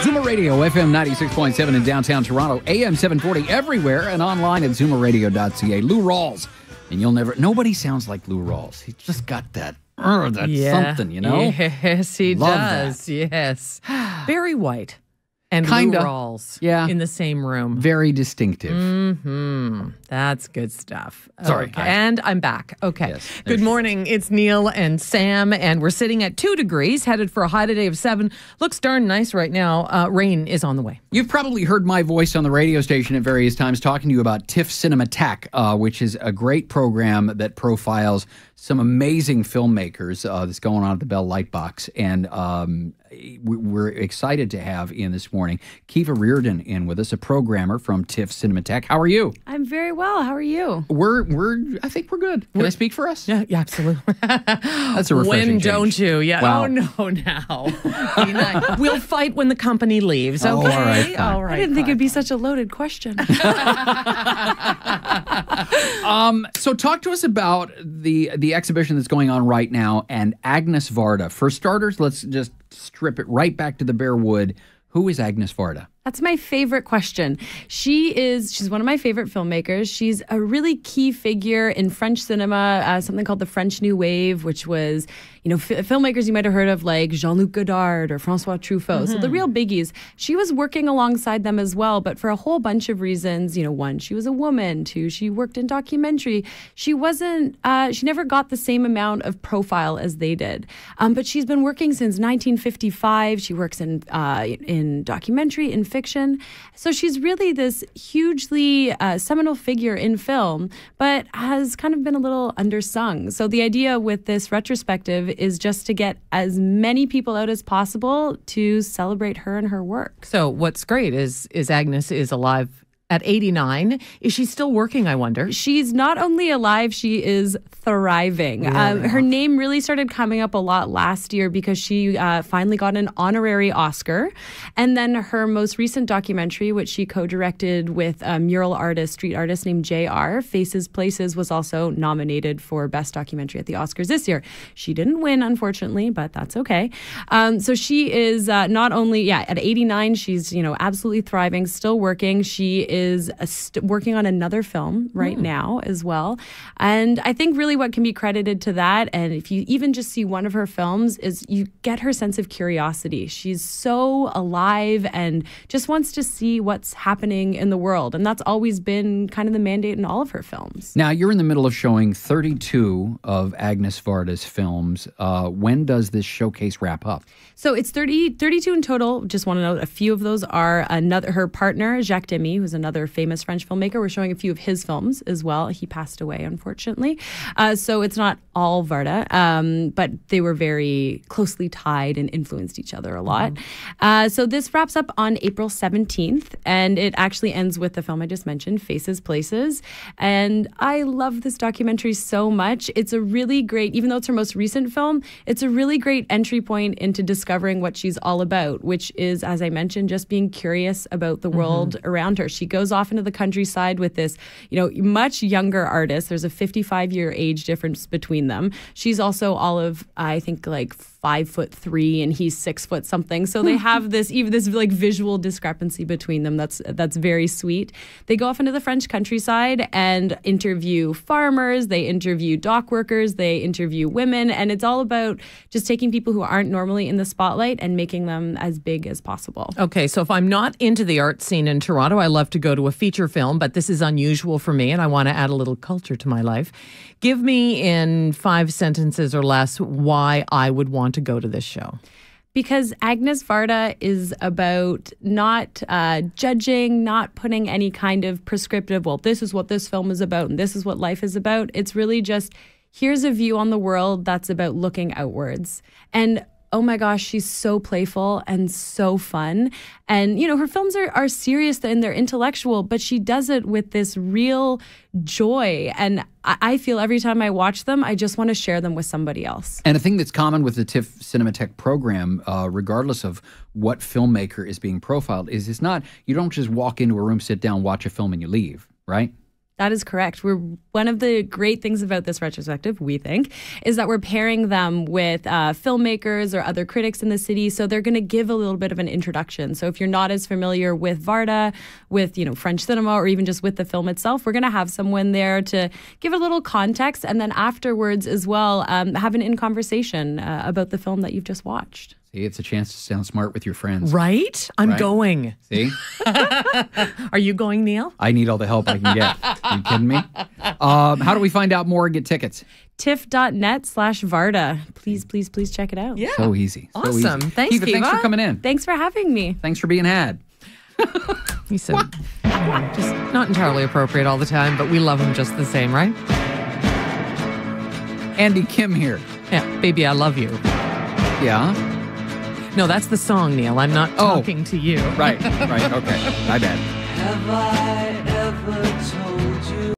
Zoomer Radio, FM 96.7 in downtown Toronto, AM 740 everywhere, and online at zoomerradio.ca. Lou Rawls. And nobody sounds like Lou Rawls. He's just got that, something, you know? Yes, he does. That. Yes. Barry White and Kinda. Lou Rawls in the same room. Very distinctive. Mm-hmm. That's good stuff. Sorry. Okay. And I'm back. Okay. Yes, good morning. It's Neil and Sam, and we're sitting at 2 degrees, headed for a high today of 7. Looks darn nice right now. Rain is on the way. You've probably heard my voice on the radio station at various times talking to you about Tiff Cinematheque, which is a great program that profiles some amazing filmmakers that's going on at the Bell Lightbox. And we're excited to have in this morning Kiva Reardon in with us, a programmer from Tiff Cinematheque. How are you? I'm very well. How are you? I think we're good. Can I speak for us? Yeah, absolutely. That's a refreshing When change. don't you? Yeah. Wow. Oh, no, now. Be nice. We'll fight when the company leaves. Okay. Oh, all right, fine. All right. I didn't think it'd be such a loaded question. So talk to us about the exhibition that's going on right now and Agnes Varda. For starters, let's just strip it right back to the bare wood. Who is Agnes Varda? That's my favorite question. She's one of my favorite filmmakers. She's a really key figure in French cinema, something called the French New Wave, which was, filmmakers you might have heard of like Jean-Luc Godard or François Truffaut. Mm-hmm. So the real biggies. She was working alongside them as well, but for a whole bunch of reasons. One, she was a woman. Two, she worked in documentary. She never got the same amount of profile as they did. But she's been working since 1955. She works in documentary, in fiction. So she's really this hugely seminal figure in film, but has kind of been a little undersung. So the idea with this retrospective is just to get as many people out as possible to celebrate her and her work. So what's great is Agnes is alive at 89. Is she still working, I wonder? She's not only alive, she is thriving. Her name really started coming up a lot last year because she finally got an honorary Oscar. And then her most recent documentary, which she co-directed with a mural artist, street artist named J.R., Faces Places, was also nominated for Best Documentary at the Oscars this year. She didn't win, unfortunately, but that's okay. So she is not only, at 89, she's, absolutely thriving, still working. She is working on another film right now as well. And I think really what can be credited to that, and if you even just see one of her films, is you get her sense of curiosity. She's so alive and just wants to see what's happening in the world. And that's always been kind of the mandate in all of her films. Now, you're in the middle of showing 32 of Agnes Varda's films. When does this showcase wrap up? So it's 32 in total. Just want to note a few of those are her partner, Jacques Demy, who's another famous French filmmaker. We're showing a few of his films as well. He passed away, unfortunately. So it's not all Varda, but they were very closely tied and influenced each other a lot. So this wraps up on April 17th, and it actually ends with the film I just mentioned, Faces Places. And I love this documentary so much. It's a really great, even though it's her most recent film, it's a really great entry point into discovering what she's all about, which is, as I mentioned, just being curious about the world around her. She goes off into the countryside with this, much younger artist. There's a 55-year age difference between them. She's also all of, I think, like 5'3" and he's 6 foot something. So they have this like visual discrepancy between them. That's very sweet. They go off into the French countryside and interview farmers. They interview dock workers. They interview women. And it's all about just taking people who aren't normally in the spotlight and making them as big as possible. Okay, so if I'm not into the art scene in Toronto, I love to go to a feature film, but this is unusual for me and I want to add a little culture to my life. Give me in 5 sentences or less why I would want to go to this show. Because Agnes Varda is about not judging, not putting any kind of prescriptive, well, this is what this film is about and this is what life is about. It's really just, here's a view on the world that's about looking outwards. And oh my gosh, she's so playful and so fun. And, her films are serious and they're intellectual, but she does it with this real joy. And I feel every time I watch them, I just want to share them with somebody else. And a thing that's common with the Tiff Cinematheque program, regardless of what filmmaker is being profiled, is you don't just walk into a room, sit down, watch a film, and you leave, right? That is correct. One of the great things about this retrospective, we think, is that we're pairing them with filmmakers or other critics in the city. So they're going to give a little bit of an introduction. So if you're not as familiar with Varda, with French cinema, or even just with the film itself, we're going to have someone there to give a little context, and then afterwards as well, have an in conversation about the film that you've just watched. See, it's a chance to sound smart with your friends. Right? I'm Right? going. See? Are you going, Neil? I need all the help I can get. Are you kidding me? How do we find out more and get tickets? tiff.net/Varda. Please check it out. Yeah. So easy. So Awesome. easy. Thanks, Kiva, thanks for Kiva. coming in. Thanks for having me. Thanks for being had. He said, just not entirely appropriate all the time, but we love him just the same, right? Andy Kim here. Yeah, baby, I love you. Yeah? No, that's the song, Neil. I'm not talking to you. Right. Okay. My bad. Have I ever told you?